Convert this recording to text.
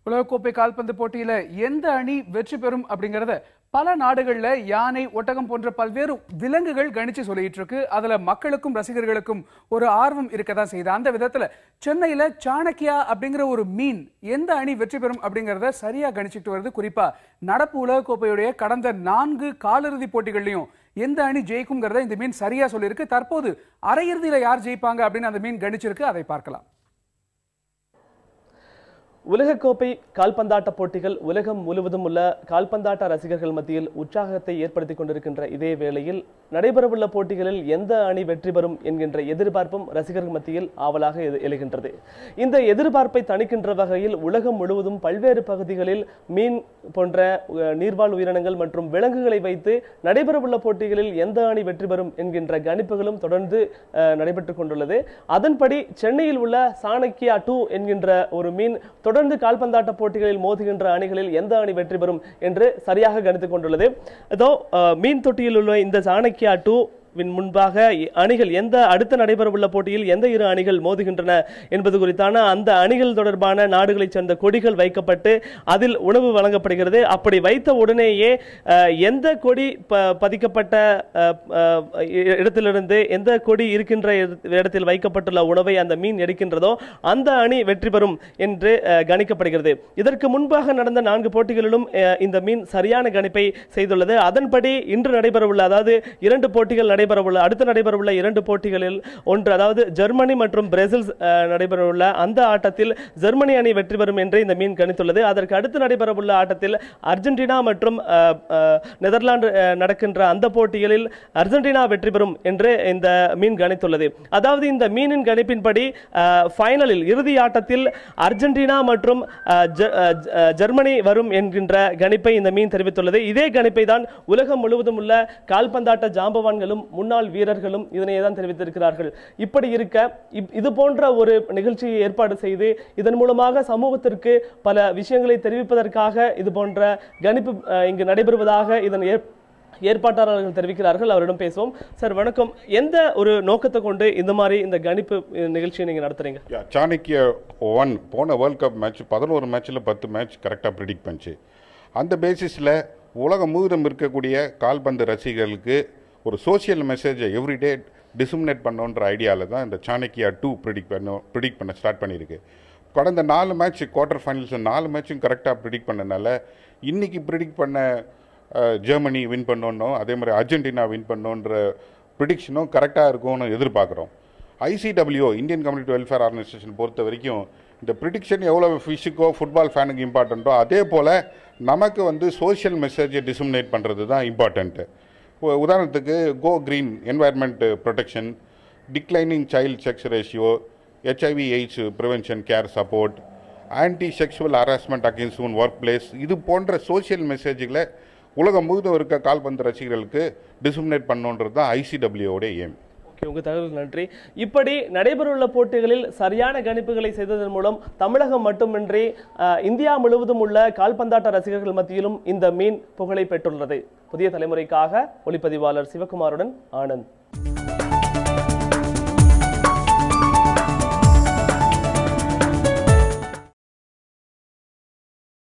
உலகக்கோப்பை கால்பந்து போட்டியில எந்த அணி வெற்றி பெறும் அப்படிங்கறத பல நாடுகள்ல யானை, ஒட்டகம் போன்ற பல்வேறு விலங்குகள் கணிச்சு சொல்லிட்டு இருக்கு. அதுல மக்களுக்கும் ரசிகர்களுக்கும் ஒரு ஆர்வம் இருக்கதான் செய்யுது. அந்த விதத்துல சென்னையில சாணக்கியா அப்படிங்கிற ஒரு மீன் எந்த அணி வெற்றி பெறும் அப்படிங்கறத சரியா கணிச்சுட்டு வருது. குறிப்பா நடப்பு உலகக்கோப்பையுடைய கடந்த 4 காலிறுதி போட்டிகள்லயும் எந்த அணி ஜெயிக்கும்ங்கிறத இந்த மீன் சரியா சொல்லியிருக்கு. தற்போது அரையிறுதியில யார் ஜெயிப்பாங்க அப்படின்னு அந்த மீன் கணிச்சிருக்கு. அதை பார்க்கலாம். உலகக்கோப்பை கால்பந்தாட்ட போட்டிகள் உலகம் முழுவதும் உள்ள கால்பந்தாட்ட ரசிகர்கள் மத்தியில் உற்சாகத்தை ஏற்படுத்திக் கொண்டிருக்கின்ற இதே வேளையில் நடைபெறவுள்ள போட்டிகளில் எந்த அணி வெற்றி பெறும் என்கின்ற எதிர்பார்ப்பும் ரசிகர்கள் மத்தியில் ஆவலாக எழுகின்றது. இந்த எதிர்பார்ப்பை தணிக்கின்ற வகையில் உலகம் முழுவதும் பல்வேறு பகுதிகளில் மீன் போன்ற நீர்வாழ் உயிரினங்கள் மற்றும் விலங்குகளை வைத்து நடைபெறவுள்ள போட்டிகளில் எந்த அணி வெற்றி பெறும் என்கின்ற கணிப்புகளும் தொடர்ந்து நடைபெற்றுக் கொண்டுள்ளது. அதன்படி சென்னையில் உள்ள சாணக்கியா 2 என்கின்ற ஒரு மீன் தொடர்ந்து கால்பந்தாட்ட போட்டிகளில் மோதுகின்ற அணிகளில் எந்த அணி வெற்றி பெறும் என்று சரியாக கணித்துக் கொண்டுள்ளது. அதோ மீன் தொட்டியில் உள்ள இந்த சாணக்கியா 2 முன்பாக அணிகள் எந்த அடுத்த நடைபெறவுள்ள போட்டியில் எந்த 2 அணிகள் மோதுகின்றன என்பது குறித்தான அந்த அணிகள் தொடர்பான நாடுகளைச் சேர்ந்த கொடிகள் வைக்கப்பட்டு அதில் உணவு வழங்கப்படுகிறது. அப்படி வைத்த உடனேயே எந்த கொடி பதிக்கப்பட்ட இடத்திலிருந்து எந்த கொடி இருக்கின்ற இடத்தில் வைக்கப்பட்டுள்ள உணவை அந்த மீன் எடுக்கின்றதோ அந்த அணி வெற்றி பெறும் என்று கணிக்கப்படுகிறது. இதற்கு முன்பாக நடந்த 4 போட்டிகளிலும் இந்த மீன் சரியான கணிப்பை செய்துள்ளது. அதன்படி இன்று நடைபெறவுள்ள, அதாவது 2 போட்டிகள் அடுத்து நடைபெறவுள்ள 2 போட்டிகளில் ஒன்று, அதாவது ஜெர்மனி மற்றும் பிரேசில் நடைபெறவுள்ள அந்த ஆட்டத்தில் ஜெர்மனி அணி வெற்றி பெறும் என்று இந்த மீன் கணித்துள்ளது. அதற்கு அடுத்து நடைபெறவுள்ள ஆட்டத்தில் அர்ஜென்டினா மற்றும் நெதர்லாந்து நடக்கின்ற அந்த போட்டிகளில் அர்ஜென்டினா வெற்றி பெறும் என்று இந்த மீன் கணித்துள்ளது. அதாவது இந்த மீனின் கணிப்பின்படி ஃபைனலில் இறுதி ஆட்டத்தில் அர்ஜென்டினா மற்றும் ஜெர்மனி வரும் என்கின்ற கணிப்பை இந்த மீன் தெரிவித்துள்ளது. இதே கணிப்பை தான் உலகம் முழுவதும் உள்ள கால்பந்தாட்ட ஜாம்பவான்களும் முன்னாள் வீரர்களும் இதனை தான் தெரிவித்திருக்கிறார்கள். இப்படி இருக்க இது போன்ற ஒரு நிகழ்ச்சியை ஏற்பாடு செய்து இதன் மூலமாக சமூகத்திற்கு பல விஷயங்களை தெரிவிப்பதற்காக இது போன்ற கணிப்பு இங்கு நடைபெறுவதாக இதன் ஏற்பாட்டாளர்கள் தெரிவிக்கிறார்கள். அவரிடம் பேசுவோம். சார் வணக்கம். எந்த ஒரு நோக்கத்தை கொண்டு இந்த மாதிரி இந்த கணிப்பு நிகழ்ச்சியை நீங்க நடத்துறீங்க? சாணக்கியா 1 போன வேர்ல்ட் கப் மேட்ச் 11 மேட்ச்ல 10 மேட்ச் கரெக்டாக ப்ரிடிக்ட் பண்ணிச்சு. அந்த பேசிஸில் உலகம் முழுவதும் இருக்கக்கூடிய கால்பந்து ரசிகர்களுக்கு ஒரு சோசியல் மெசேஜை எவ்ரிடே டிசிமினேட் பண்ணோன்ற ஐடியாவில் தான் இந்த சாணக்கியா 2 ப்ரிடிக்ட் பண்ண ஸ்டார்ட் பண்ணியிருக்கு. கடந்த 4 மேட்ச் குவார்டர் ஃபைனல்ஸ் 4 மேட்சும் கரெக்டாக ப்ரிடிக்ட் பண்ணனால இன்னைக்கு ப்ரிடிக்ட் பண்ண ஜெர்மனி வின் பண்ணணும், அதே மாதிரி அர்ஜென்டினா வின் பண்ணோன்ற ப்ரிடிக்ஷனும் கரெக்டாக இருக்கும்னு எதிர்பார்க்குறோம். ICWO Indian community welfare organisation பொறுத்த வரைக்கும் இந்த ப்ரிடிக்ஷன் எவ்வளோ ஃபிஷுக்கோ ஃபுட்பால் ஃபேனுக்கு இம்பார்ட்டண்ட்டோ அதே போல் நமக்கு சோஷியல் மெசேஜை டிசிமினேட் பண்ணுறது தான் இம்பார்ட்டண்ட்டு. உதாரணத்துக்கு go green, environment protection, declining child sex ratio, HIV AIDS prevention care support, anti sexual harassment against in work place, இது போன்ற சோஷியல் மெசேஜ்களை உலகம் முழுவதும் இருக்க கால்பந்து ரசிகர்களுக்கு டிசிமினேட் பண்ணணுன்றது தான் ICWOடைய எய்ம். உங்க தகவல் நன்றி. இப்படி நடைபெறவுள்ள போட்டிகளில் சரியான கணிப்புகளை செய்ததன் மூலம் தமிழகம் மட்டுமின்றி இந்தியா முழுவதும் உள்ள கால்பந்தாட்ட ரசிகர்கள் மத்தியிலும் இந்த மீன் புகழை பெற்றுள்ளது. புதிய தலைமுறைக்காக ஒளிப்பதிவாளர் சிவகுமாருடன் ஆனந்த்.